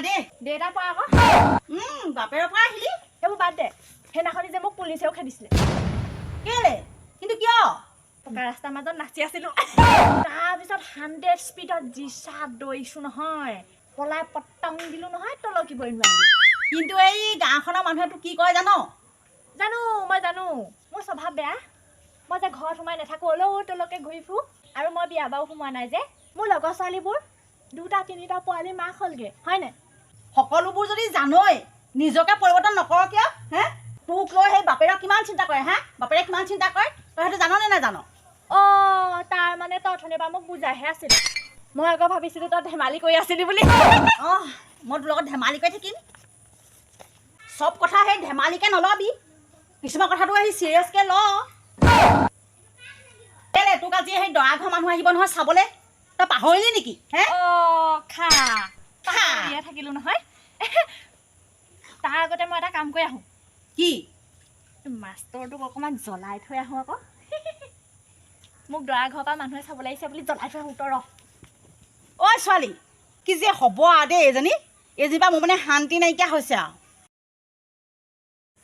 দে দেউতাৰ পৰা আকৌ বাপেৰৰ পৰা আহিলি সেইবোৰ বাদ দে সেইদিনাখনি যে মোক পুলিচেও খেদিছিলে কেলে কিন্তু কিয় পকা ৰাস্তাৰ মাজত নাচি আছিলো তাৰপিছত 100 স্পীডত জিচা দৌৰিছো নহয় পলাই পটং দিলো নহয় তলকিব নোৱাৰিলো কিন্তু এই গাঁওখনৰ মানুহে তোক কি কয় জানো মই জানো মোৰ স্বভাৱ বেয়া মই যে ঘৰত সোমাই নাথাকো অলৌ তলকে ঘূৰি ফুৰো আৰু মই বিয়া বাৰু সোমোৱা নাই যে মোৰ লগৰ ছোৱালীবোৰ 2টা 3টা পোৱালি মাক হ'লগে হয়নে সকলোবোৰ যদি জানই নিজকে পৰিৱৰ্তন নকৰ কিয় হে তোক লৈ সেই বাপেৰক কিমান চিন্তা কৰে হা বাপেৰে কিমান চিন্তা কৰে তই সেইটো জান নে নাজান তাৰ মানে তই অথনিৰ পৰা মোক বুজাইহে আছিলি মই আকৌ ভাবিছিলো তই ধেমালি কৰি আছিলি বুলি মই তোৰ লগত ধেমালি কৰি থাকিম চব কথা সেই ধেমালিকে নলবি কিছুমান কথাটো আহি চিৰিয়াছকে ল কেলে তোক আজি সেই দৰা ঘৰ মানুহ আহিব নহয় চাবলৈ তই পাহৰিলি নেকি হে পাহৰিয়ে থাকিলো নহয় তাৰ আগতে মই এটা কাম কৰি আহোঁ কি মাষ্টৰটোক অকণমান জ্বলাই থৈ আহোঁ আকৌ মোক দৰা ঘৰৰ পৰা মানুহে চাবলৈ আহিছে বুলি জ্বলাই থৈ আহোঁ তই ৰহ ঐ ছোৱালী কি যে হ'ব দেই এইজনীৰ পৰা মোৰ মানে শান্তি নাইকিয়া হৈছে আৰু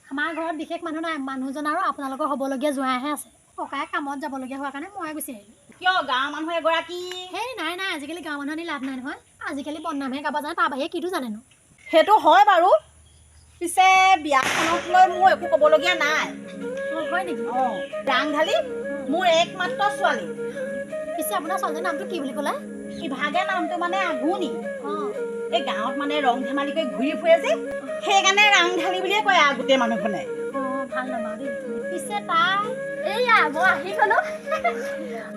আমাৰ ঘৰত বিশেষ মানুহ নাই মানুহজন আৰু আপোনালোকৰ হ'বলগীয়া জোঁৱাইহে আছে ককাই কামত যাবলগীয়া হোৱাৰ কাৰণে মই গুচি আহিলোঁ কিয় গাঁৱৰ মানুহ এগৰাকী সেই নাই আজিকালি গাঁৱৰ মানুহ আনি লাভ নাই নহয় আজিকালি বদনামহে গাব জানে তাৰ বাহিৰে কিটো জানেনো সেইটো হয় বাৰু পিছে বিয়াখনক লৈ মোৰ একো ক'বলগীয়া নাই হয় নেকি ৰাংঢালী মোৰ একমাত্ৰ ছোৱালী পিছে আপোনাৰ ছোৱালীজনীৰ নামটো কি বুলি ক'লে ইভাগে নামটো মানে আগুনি এই গাঁৱত মানে ৰং ধেমালি কৰি ঘূৰি ফুৰে যে সেইকাৰণে ৰাংঢালী বুলিয়ে কয় আৰু গোটেই মানুহখনে ভাল নাম দেই পিছে তাই এইয়া মই আহি গ'লো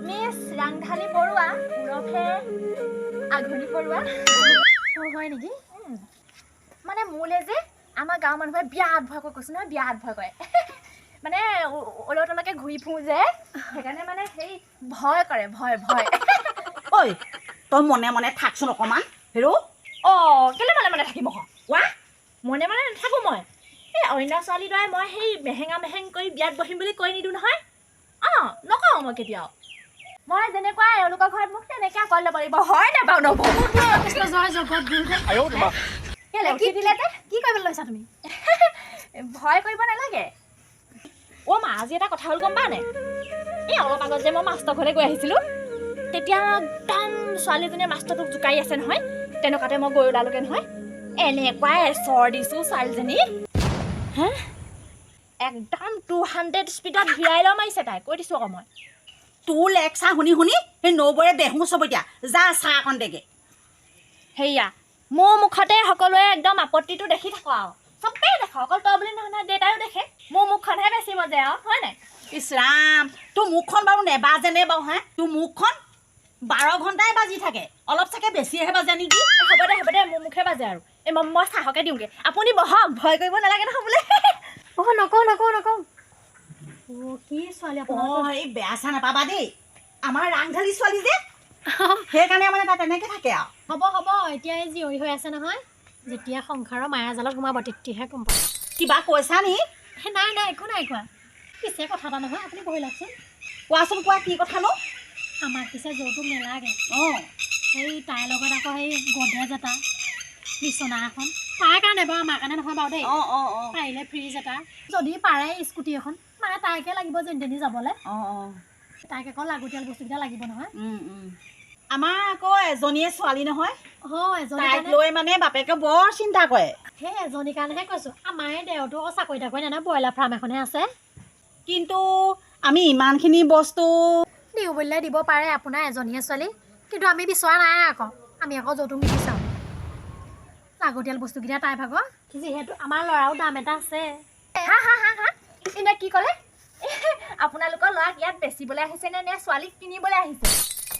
মিছ ৰাংঢালী বৰুৱা ওৰফে আঘোণী বৰুৱা হয় নেকি মানে মোলৈ যে আমাৰ গাঁৱৰ মানুহে বিৰাট ভয় কৰে কৈছোঁ নহয় বিৰাট ভয় কৰে মানে ওলৰ তলকে ঘূৰি ফুৰোঁ যে সেইকাৰণে মানে সেই ভয় কৰে ভয় ঐ তই মনে মনে থাকচোন অকণমান হেৰৌ কেলে মনে থাকিম আকৌ মনে নাথাকোঁ মই এই অন্য ছোৱালীৰ দৰে মই সেই মেহেং কৰি বিয়াত বহিম বুলি কৈ নিদিওঁ নহয় নকওঁ মই কেতিয়াও মই যেনেকুৱা এওঁলোকৰ ঘৰত মোক তেনেকৈ আঁকোৱালি ল'ব লাগিব হয় নাপাওঁ কেলে কি দিলে কি কৰিবলৈ লৈছা তুমি ভয় কৰিব নালাগে মা আজি এটা কথা হ'ল গম পাওঁ নে এই অলপ আগত যে মই মাষ্টৰ ঘৰলৈ গৈ আহিছিলোঁ তেতিয়া একদম ছোৱালীজনীয়ে মাষ্টৰটোক জোকাৰি আছে নহয় তেনেকুৱাতে মই গৈ ওলালোগৈ নহয় এনেকুৱাই চৰ দিছোঁ ছোৱালীজনী একদম 200 স্পীডত ভিৰাই ল মাৰিছে তাই কৈ দিছোঁ আকৌ মই তোৰ লেকচাৰ শুনি সেই নবৌৰে দেহো চব এতিয়া যা চাহ অকণ দেগে সেয়া মোৰ মুখতে সকলোৱে একদম আপত্তিটো দেখি থাকোঁ আৰু চবেই দেখো অকল তই বুলি নহয় দেউতাইও দেখে মোৰ মুখখনহে বেছি মজে আৰু হয় নাই ইছ ৰাম তোৰ মুখখন বাৰু নেবাজেনে বাৰু তোৰ মুখখন 12 ঘণ্টাই বাজি থাকে অলপ চাগে বেছিহে বাজে নেকি হ'ব দে মোৰ মুখে বাজে আৰু মই চাহকে দিওঁগৈ আপুনি বহক ভয় কৰিব নালাগে নহয় বোলে নকওঁ কি ছোৱালী এই বেয়া চা নাপাবা দেই আমাৰ ৰাংঢালী ছোৱালী যে সেইকাৰণে মানে তাত তেনেকৈ থাকে আৰু হ'ব এতিয়া এই জীয়ৰী হৈ আছে নহয় যেতিয়া সংসাৰৰ মায়াজালত সোমাব তেতিয়াহে গম পাব কিবা কৈছা নি নাই একো নাই কোৱা পিছে কথা এটা নহয় আপুনি বহি লওকচোন কোৱাচোন কোৱা কি কথানো আমাক পিছে যৌতুক নালাগে সেই তাইৰ লগত আকৌ সেই গডৰেজ এটা বিচনা এখন তাইৰ কাৰণে বাৰু আমাৰ কাৰণে নহয় বাৰু দেই পাৰিলে ফ্ৰিজ এটা যদি পাৰে স্কুটি এখন মানে তাইকে লাগিব যেন তেনি যাবলৈ তাইক আকৌ লাগতিয়াল বস্তুকেইটা লাগিব নহয় আমাৰ আকৌ এজনীয়ে ছোৱালী নহয় তাইক এজনী লৈ মানে বাপেকে বৰ চিন্তা কৰে সেই এজনীৰ কাৰণেহে কৈছোঁ আমাৰ দেওৰতো আকৌ চাকৰি তাকৰি নাই ব্ৰইলাৰ ফাৰ্ম এখনহে আছে কিন্তু আমি ইমানখিনি বস্তু দিওঁ বুলিলে দিব পাৰে আপোনাৰ এজনীহে ছোৱালী কিন্তু আমি বিচৰা নাই আমি আকৌ যৌতুক নিবিচাৰোঁ লাগতিয়াল বস্তুকেইটা তাই ভাগৰ যিহেতু আমাৰ ল'ৰাও দাম এটা আছে এতিয়া কি ক'লে আপোনালোকৰ ল'ৰাক ইয়াত বেচিবলৈ আহিছে নে ছোৱালীক কিনিবলৈ আহিছে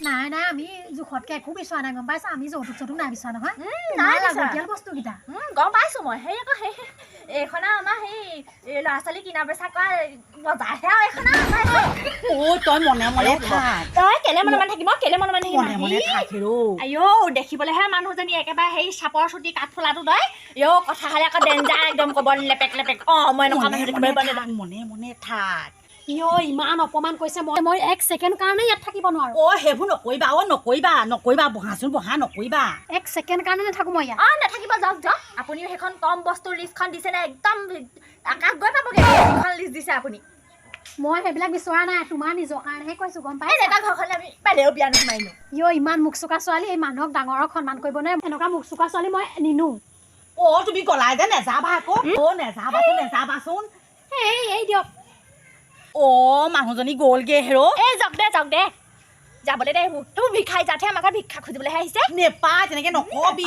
নাই আমি জোখতকৈ একো বিচৰা নাই গম পাইছা আমি যৌতুক নাই বিচৰা নহয় লাগতিয়াল বস্তুকেইটা গম পাইছোঁ মই সেই আকৌ এইখন আমাৰ সেই ল'ৰা ছোৱালী কিনা বেচা কৰা বজাৰহে আৰু এইখন তই মনে মনে থাক তই কেলে মনে থাকিম আইঅ দেখিবলৈহে মানুহজনী একেবাৰে সেই চাপৰ চুটি কাঠফুলাটো তই কথা হ'লে আকৌ ডেঞ্জাৰ একদম ক'ব লেপেক মই এনেকুৱা মানুহ দেখিবলৈ মনে মনে থাক ইমান অপমান কৰিছে মই 1 ছেকেণ্ড কাৰণে ইয়াত থাকিব নোৱাৰো সেইবোৰ নকৰিবা বহাচোন বহা নকৰিবা 1 ছেকেণ্ড কাৰণে নাথাকো মই ইয়াত নাথাকিব যাওক আপুনিও সেইখন কম বস্তুৰ লিষ্টখন দিছে নে একদম আকাশ গৈ পাবগে সেইখন লিষ্ট দিছে আপুনি মই সেইবিলাক বিচৰা নাই তোমাৰ নিজৰ কাৰণেহে কৈছো গম পাই এটা ঘৰখনলে আমি পালেও বিয়া নোসোমাইনো ইমান মুখচুকা ছোৱালী এই মানুহক ডাঙৰক সন্মান কৰিব নে এনেকুৱা মুখচুকা ছোৱালী মই নিনো তুমি গলাই যে নেযাবা আকৌ নেযাবাচোন এই দিয়ক মানুহজনী গ'লগে হেৰ যাওক দে যাবলৈ দে তুমি ভিক্ষাই যাতে আমাৰ ঘৰত ভিক্ষা খুজিবলৈহে আহিছে নেপায় তেনেকে নকবি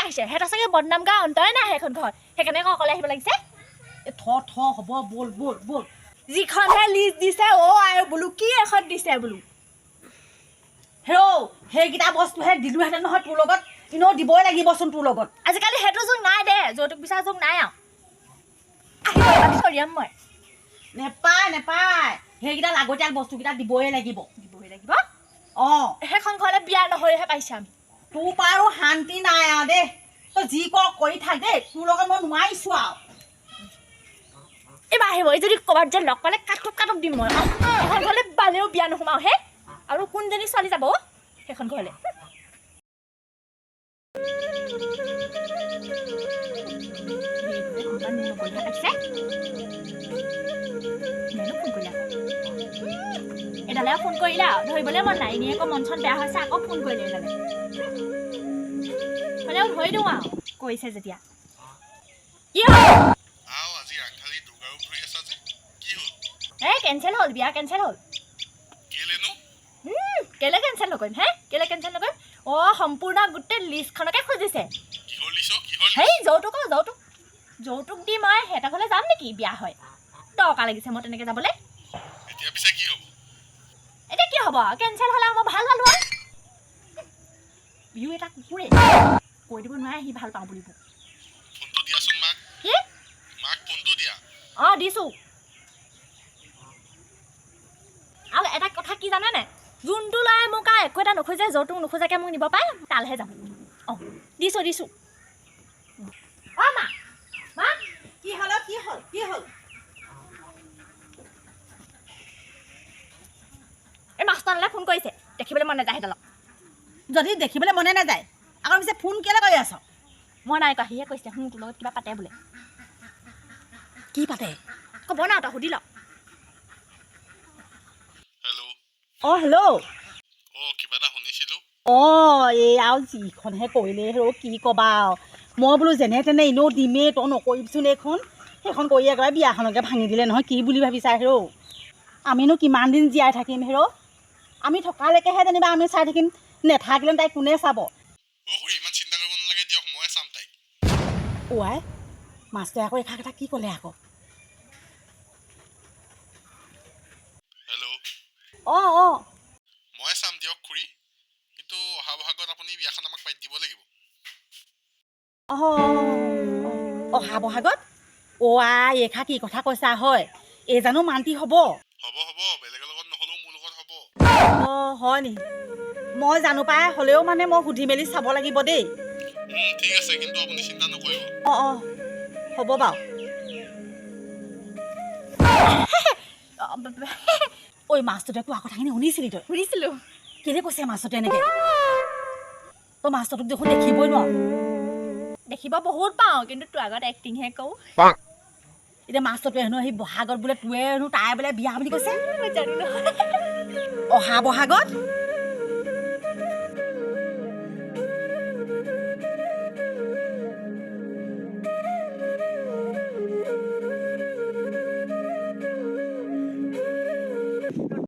আহিছে সিহঁতৰ চাগে বদনাম গা অন্তৰে নাই সেইখন ঘৰ সেইকাৰণে অকলে আহিব লাগিছে হ'ব বল যিখনহে লিষ্ট দিছে আৰু বোলো কি এখন দিছে বোলো সেইকেইটা বস্তুহে দিলোহেঁতেন নহয় তোৰ লগত এনেও দিবই লাগিবচোন তোৰ লগত আজিকালি সেইটো যুগ নাই দে যৌতুক বিচাৰ যুগ নাই আৰু চৰিয়াম মই নেপায় সেইকেইটা লাগতিয়াল বস্তুকেইটা দিবই লাগিব সেইখন ঘৰলে বিয়া নহৈহে পাইছে আমি তোৰ পৰা আৰু শান্তি নাই আৰু দেই তই যি কৰ কৰি থাক দেই তোৰ লগত মই নোৱাৰিছো আৰু এইবাৰ আহিব যদি ক'ৰবাত যে লগ পালে কাটক দিম মই সেইখন ঘৰলে বালেও বিয়া নোসোমাও হে আৰু কোনজনী ছোৱালী যাব সেইখন ঘৰলে এডালে ফোন কৰিলা ধৰিবলৈ মন নাই এনেই আকৌ মন চন বেয়া হৈছে আকৌ ফোন কৰিলে এডালে হ'লেও ধৰি দিওঁ আৰু কৈছে যেতিয়া কেঞ্চেল হ'ল বিয়া কেঞ্চেল হ'ল কেলে কেঞ্চেল নকৰিম কেলে কেঞ্চেল নকৰিম সম্পূৰ্ণ গোটেই লিষ্টখনকে খুজিছে যৌতুক দি মই সিহঁতৰ ঘৰলৈ যাম নেকি বিয়া হয় টকা লাগিছে মই তেনেকৈ যাবলৈ এতিয়া কি হ'ব কেঞ্চেল হ'লে মই ভাল পালোঁ বিহু এটা কুকুৰে কৈ দিব নোৱাৰে সি ভাল পাওঁ বুলিব দিছোঁ আৰু এটা কথা কি জানেনে যোনটো ল'ৰাই মোক আৰু একো এটা নোখোজে যৌতুক নোখোজাকৈ মোক নিব পাৰে তালৈহে যাম দিছোঁ মা কি হ'ল এই মাষ্টৰলৈ ফোন কৰিছে দেখিবলৈ মন নাযায় সেইডালক যদি দেখিবলৈ মনে নাযায় আকৌ পিছে ফোন কেলৈ কৰি আছ মই নাই কোৱা সিহে কৈছে তোৰ লগত কিবা পাতে বোলে কি পাতে ক'ব না তই সুধি ল হেল্ল' কিবা এটা শুনিছিলো এই আৰু যিখনহে কৰিলে কি ক'বা মই বোলো যেনে তেনে এনেও দিমেই তই নকৰিবিচোন এইখন সেইখন কৰি একেবাৰে বিয়াখনকে ভাঙি দিলে নহয় কি বুলি ভাবিছা আমিনো কিমান দিন জীয়াই থাকিম আমি থকালৈকেহে যেনিবা আমি চাই থাকিম নেথাকিলে তাইক কোনে চাব ইমান চিন্তা কৰিব নালাগে দিয়ক মই চাম তাইক মাষ্টৰে আকৌ এষাৰ কথা কি ক'লে আকৌ মই চাম দিয়ক খুৰী কিন্তু অহা বহাগত আপুনি বিয়াখন আমাক পাতি দিব লাগিব অহা বহাগত এষাৰ কি কথা কৈছা হয় এই জানো মান্তি হ'ব বেলেগৰ লগত নহ'লেও মোৰ লগত হ'ব হয় নি মই জানো পাই হ'লেও মানে মই সুধি মেলি চাব লাগিব দেই ঠিক আছে কিন্তু আপুনি চিন্তা নকৰিব হ'ব বাৰু মাষ্টৰটোৱে কোৱা কথাখিনি শুনিছিলি তই শুনিছিলোঁ কেলে কৈছে মাষ্টৰটোৱে এনেকৈ তই মাষ্টৰটোক দেখোন দেখিবই নোৱাৰ দেখিব বহুত পাওঁ কিন্তু তোৰ আগত এক্টিংহে কওঁ এতিয়া মাষ্টৰটোৱে হেনো সেই বহাগত বোলে তোৱে হেনো তাই বোলে বিয়া বুলি কৈছে অহা বহাগত